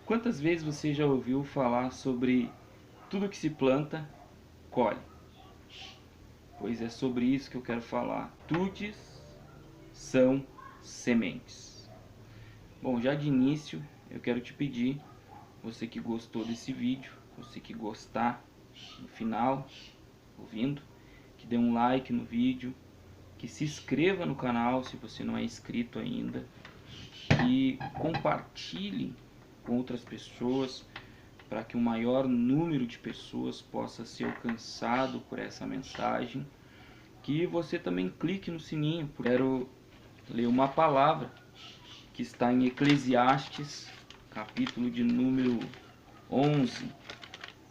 Quantas vezes você já ouviu falar sobre tudo que se planta, colhe? Pois é sobre isso que eu quero falar. Tudes são sementes. Bom, já de início eu quero te pedir, você que gostou desse vídeo, você que gostar no final, ouvindo, que dê um like no vídeo, que se inscreva no canal se você não é inscrito ainda, que compartilhe com outras pessoas para que o maior número de pessoas possa ser alcançado por essa mensagem, que você também clique no sininho. Quero ler uma palavra que está em Eclesiastes, capítulo de número 11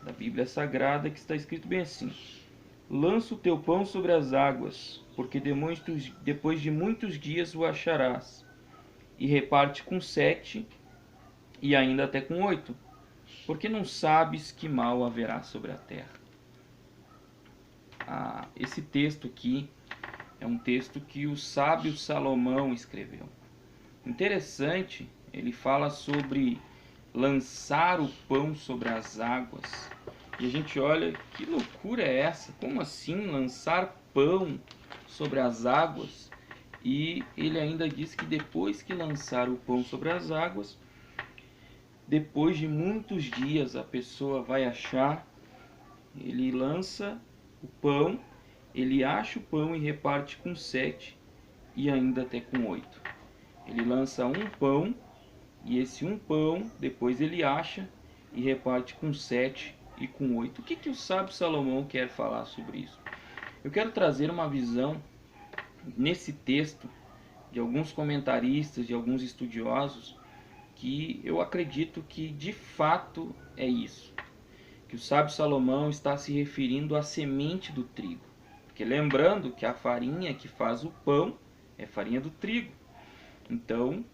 da Bíblia Sagrada, que está escrito bem assim: lança o teu pão sobre as águas, porque depois de muitos dias o acharás, e reparte com 7 e ainda até com 8, porque não sabes que mal haverá sobre a terra. Esse texto aqui é um texto que o sábio Salomão escreveu. Interessante, ele fala sobre lançar o pão sobre as águas. E a gente olha, que loucura é essa? Como assim lançar pão sobre as águas? E ele ainda diz que depois que lançar o pão sobre as águas, depois de muitos dias a pessoa vai achar. Ele lança o pão, ele acha o pão e reparte com 7 e ainda até com 8. Ele lança um pão e esse um pão depois ele acha e reparte com 7 e com 8. O que o sábio Salomão quer falar sobre isso? Eu quero trazer uma visão nesse texto de alguns comentaristas, de alguns estudiosos, que eu acredito que de fato é isso, que o sábio Salomão está se referindo à semente do trigo. Porque lembrando que a farinha que faz o pão é farinha do trigo. Então,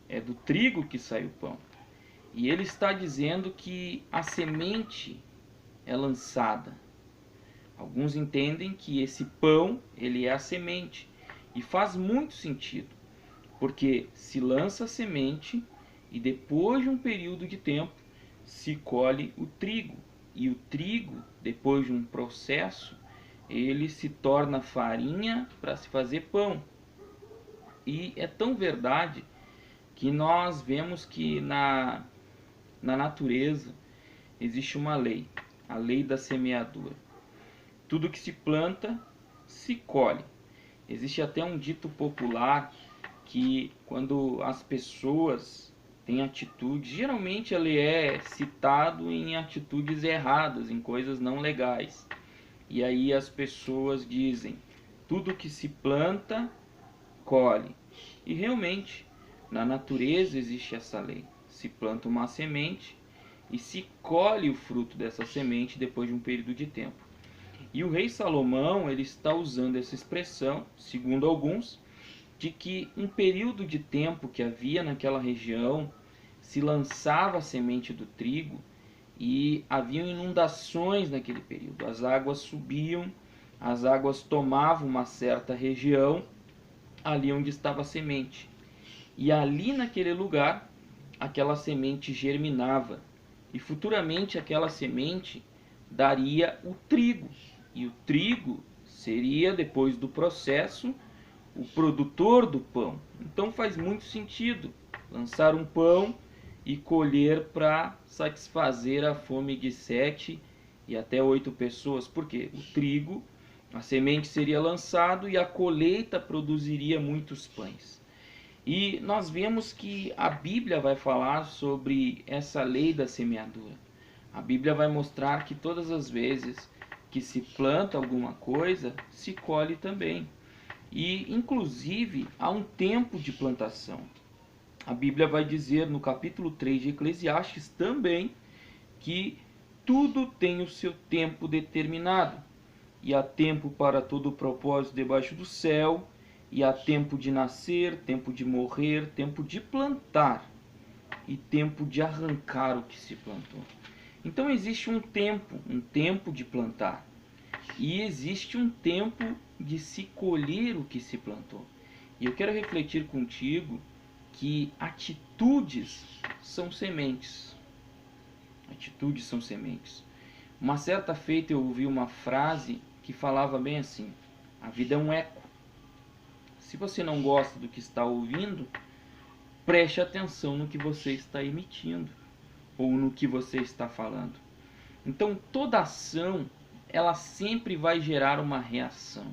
é do trigo que sai o pão. E ele está dizendo que a semente é lançada. Alguns entendem que esse pão, ele é a semente. E faz muito sentido. Porque se lança a semente e depois de um período de tempo se colhe o trigo. E o trigo, depois de um processo, ele se torna farinha para se fazer pão. E é tão verdade que nós vemos que na natureza existe uma lei, a lei da semeadura. Tudo que se planta, se colhe. Existe até um dito popular que quando as pessoas têm atitudes, geralmente ele é citado em atitudes erradas, em coisas não legais. E aí as pessoas dizem, tudo que se planta, colhe. E realmente, na natureza existe essa lei. Se planta uma semente e se colhe o fruto dessa semente depois de um período de tempo. E o rei Salomão, ele está usando essa expressão, segundo alguns, de que um período de tempo que havia naquela região se lançava a semente do trigo e haviam inundações naquele período. As águas subiam, as águas tomavam uma certa região, ali onde estava a semente. E ali naquele lugar, aquela semente germinava. E futuramente aquela semente daria o trigo. E o trigo seria, depois do processo, o produtor do pão. Então faz muito sentido lançar um pão e colher para satisfazer a fome de 7 e até 8 pessoas. Porque o trigo, a semente seria lançado e a colheita produziria muitos pães. E nós vemos que a Bíblia vai falar sobre essa lei da semeadura. A Bíblia vai mostrar que todas as vezes que se planta alguma coisa, se colhe também. E inclusive há um tempo de plantação. A Bíblia vai dizer no capítulo 3 de Eclesiastes também que tudo tem o seu tempo determinado. E há tempo para todo o propósito debaixo do céu, e há tempo de nascer, tempo de morrer, tempo de plantar e tempo de arrancar o que se plantou. Então existe um tempo de plantar. E existe um tempo de se colher o que se plantou. E eu quero refletir contigo que atitudes são sementes. Atitudes são sementes. Uma certa feita eu ouvi uma frase que falava bem assim: a vida é um eco. Se você não gosta do que está ouvindo, preste atenção no que você está emitindo ou no que você está falando. Então toda ação, ela sempre vai gerar uma reação.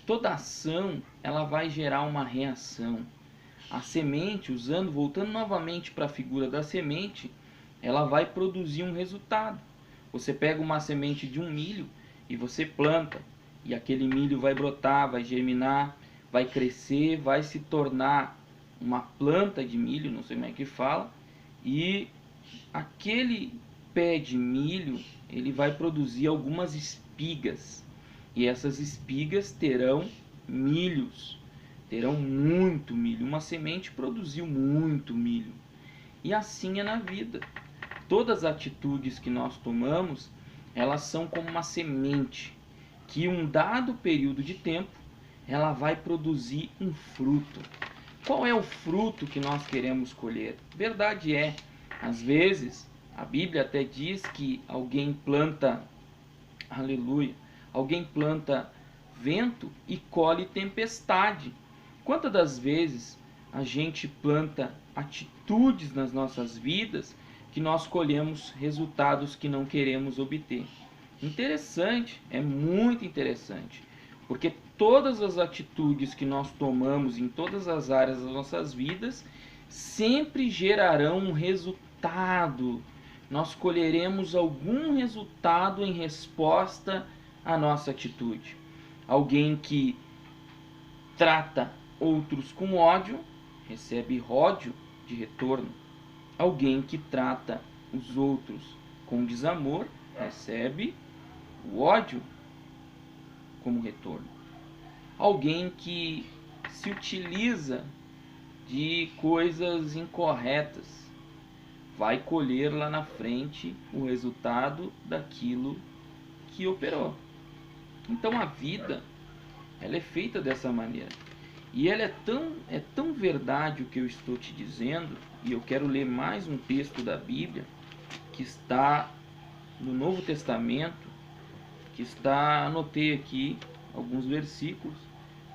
Toda ação, ela vai gerar uma reação. A semente, voltando novamente para a figura da semente, ela vai produzir um resultado. Você pega uma semente de um milho e você planta, e aquele milho vai brotar, vai germinar, vai crescer, vai se tornar uma planta de milho, não sei como é que fala, e aquele pé de milho, ele vai produzir algumas espigas, e essas espigas terão milhos, terão muito milho. Uma semente produziu muito milho. E assim é na vida. Todas as atitudes que nós tomamos, elas são como uma semente, que um dado período de tempo, ela vai produzir um fruto. Qual é o fruto que nós queremos colher? Verdade é, às vezes, a Bíblia até diz que alguém planta, aleluia, alguém planta vento e colhe tempestade. Quantas das vezes a gente planta atitudes nas nossas vidas que nós colhemos resultados que não queremos obter? Interessante, é muito interessante, porque todas as atitudes que nós tomamos em todas as áreas das nossas vidas sempre gerarão um resultado. Nós colheremos algum resultado em resposta à nossa atitude. Alguém que trata outros com ódio recebe ódio de retorno. Alguém que trata os outros com desamor recebe o ódio como retorno. Alguém que se utiliza de coisas incorretas vai colher lá na frente o resultado daquilo que operou. Então a vida, ela é feita dessa maneira. E ela é tão verdade o que eu estou te dizendo, e eu quero ler mais um texto da Bíblia, que está no Novo Testamento, que está, anotei aqui alguns versículos,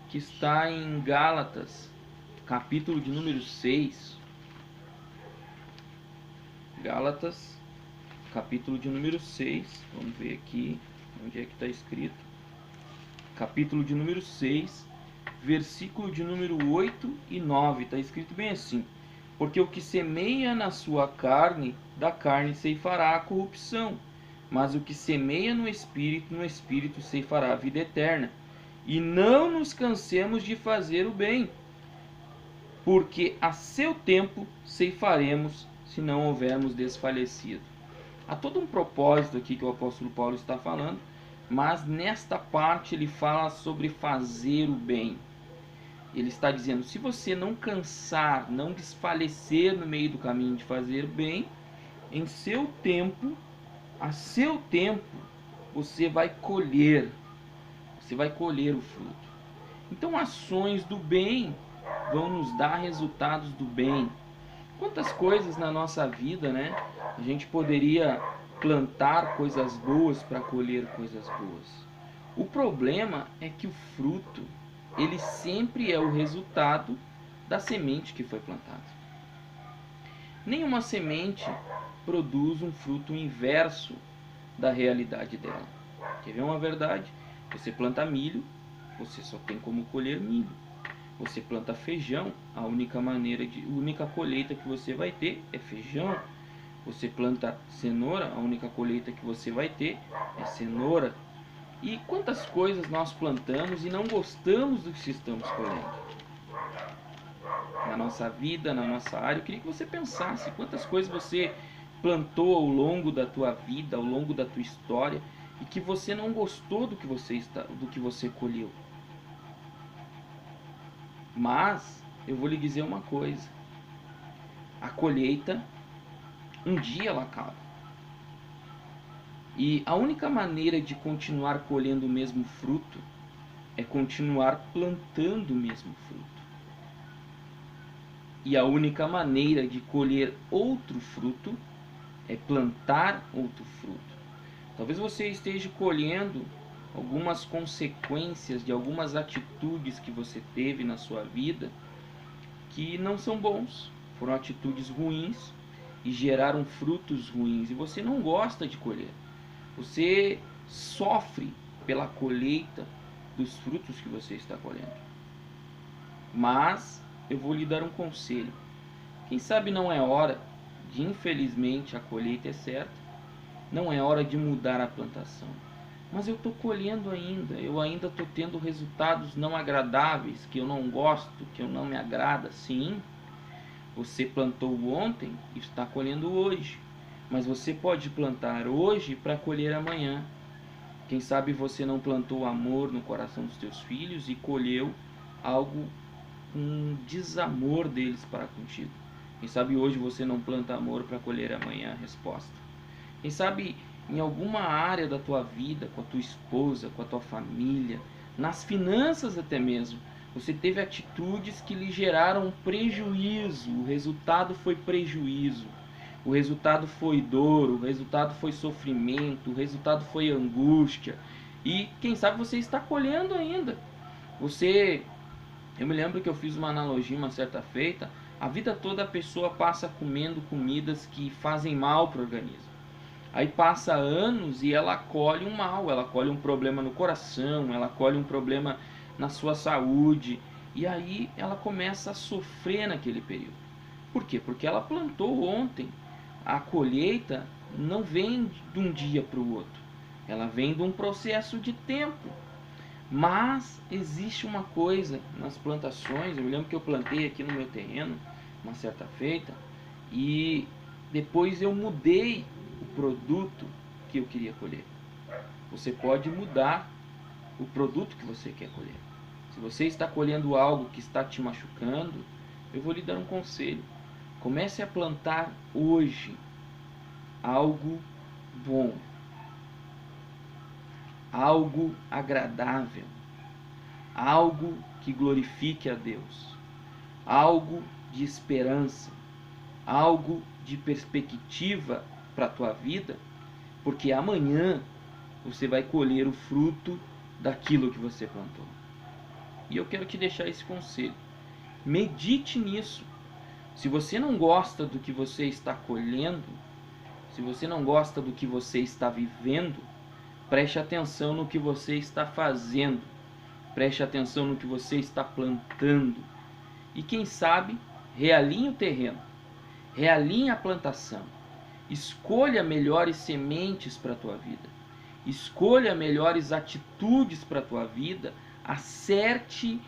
que está em Gálatas, capítulo de número 6. Gálatas, capítulo de número 6, vamos ver aqui, onde é que está escrito. Capítulo de número 6, versículo de número 8 e 9, está escrito bem assim: porque o que semeia na sua carne, da carne ceifará a corrupção, mas o que semeia no Espírito ceifará a vida eterna. E não nos cansemos de fazer o bem, porque a seu tempo ceifaremos, se não houvermos desfalecido. Há todo um propósito aqui que o apóstolo Paulo está falando, mas nesta parte ele fala sobre fazer o bem. Ele está dizendo, se você não cansar, não desfalecer no meio do caminho de fazer o bem, em seu tempo, a seu tempo, você vai colher o fruto. Então ações do bem vão nos dar resultados do bem. Quantas coisas na nossa vida, né? A gente poderia plantar coisas boas para colher coisas boas. O problema é que o fruto, ele sempre é o resultado da semente que foi plantada. Nenhuma semente produz um fruto inverso da realidade dela. Quer ver uma verdade? Você planta milho, você só tem como colher milho. Você planta feijão, a única colheita que você vai ter é feijão. Você planta cenoura, a única colheita que você vai ter é cenoura. E quantas coisas nós plantamos e não gostamos do que estamos colhendo? Na nossa vida, na nossa área, eu queria que você pensasse quantas coisas você plantou ao longo da tua vida, ao longo da tua história, e que você não gostou do que você colheu. Mas eu vou lhe dizer uma coisa: a colheita um dia ela acaba. E a única maneira de continuar colhendo o mesmo fruto é continuar plantando o mesmo fruto. E a única maneira de colher outro fruto é plantar outro fruto. Talvez você esteja colhendo algumas consequências de algumas atitudes que você teve na sua vida que não são bons, foram atitudes ruins e geraram frutos ruins e você não gosta de colher. Você sofre pela colheita dos frutos que você está colhendo. Mas eu vou lhe dar um conselho. Quem sabe não é hora de, infelizmente, a colheita é certa, não é hora de mudar a plantação. Mas eu estou colhendo ainda, eu ainda estou tendo resultados não agradáveis, que eu não gosto, que eu não me agrada. Sim, você plantou ontem e está colhendo hoje. Mas você pode plantar hoje para colher amanhã. Quem sabe você não plantou amor no coração dos teus filhos e colheu algo, um desamor deles para contigo. Quem sabe hoje você não planta amor para colher amanhã a resposta. Quem sabe em alguma área da tua vida, com a tua esposa, com a tua família, nas finanças até mesmo, você teve atitudes que lhe geraram prejuízo, o resultado foi prejuízo. O resultado foi dor, o resultado foi sofrimento, o resultado foi angústia. E quem sabe você está colhendo ainda. Eu me lembro que eu fiz uma analogia uma certa feita. A vida toda a pessoa passa comendo comidas que fazem mal para o organismo. Aí passa anos e ela colhe um mal, ela colhe um problema no coração, ela colhe um problema na sua saúde. E aí ela começa a sofrer naquele período. Por quê? Porque ela plantou ontem. A colheita não vem de um dia para o outro, ela vem de um processo de tempo. Mas existe uma coisa nas plantações, eu me lembro que eu plantei aqui no meu terreno, uma certa feita, e depois eu mudei o produto que eu queria colher. Você pode mudar o produto que você quer colher. Se você está colhendo algo que está te machucando, eu vou lhe dar um conselho. Comece a plantar hoje algo bom, algo agradável, algo que glorifique a Deus, algo de esperança, algo de perspectiva para a tua vida, porque amanhã você vai colher o fruto daquilo que você plantou. E eu quero te deixar esse conselho. Medite nisso. Se você não gosta do que você está colhendo, se você não gosta do que você está vivendo, preste atenção no que você está fazendo. Preste atenção no que você está plantando. E quem sabe, realinhe o terreno. Realinhe a plantação. Escolha melhores sementes para a tua vida. Escolha melhores atitudes para a tua vida. Acerte,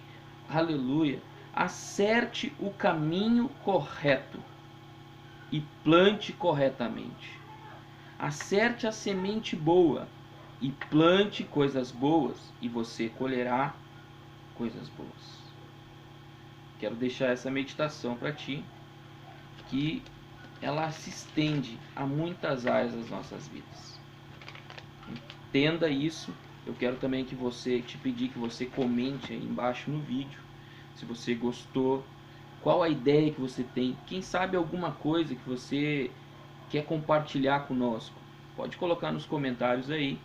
aleluia, acerte o caminho correto e plante corretamente. Acerte a semente boa e plante coisas boas e você colherá coisas boas. Quero deixar essa meditação para ti, que ela se estende a muitas áreas das nossas vidas. Entenda isso. Eu quero também que você, te pedir que você comente aí embaixo no vídeo, se você gostou, qual a ideia que você tem, quem sabe alguma coisa que você quer compartilhar conosco. Pode colocar nos comentários aí,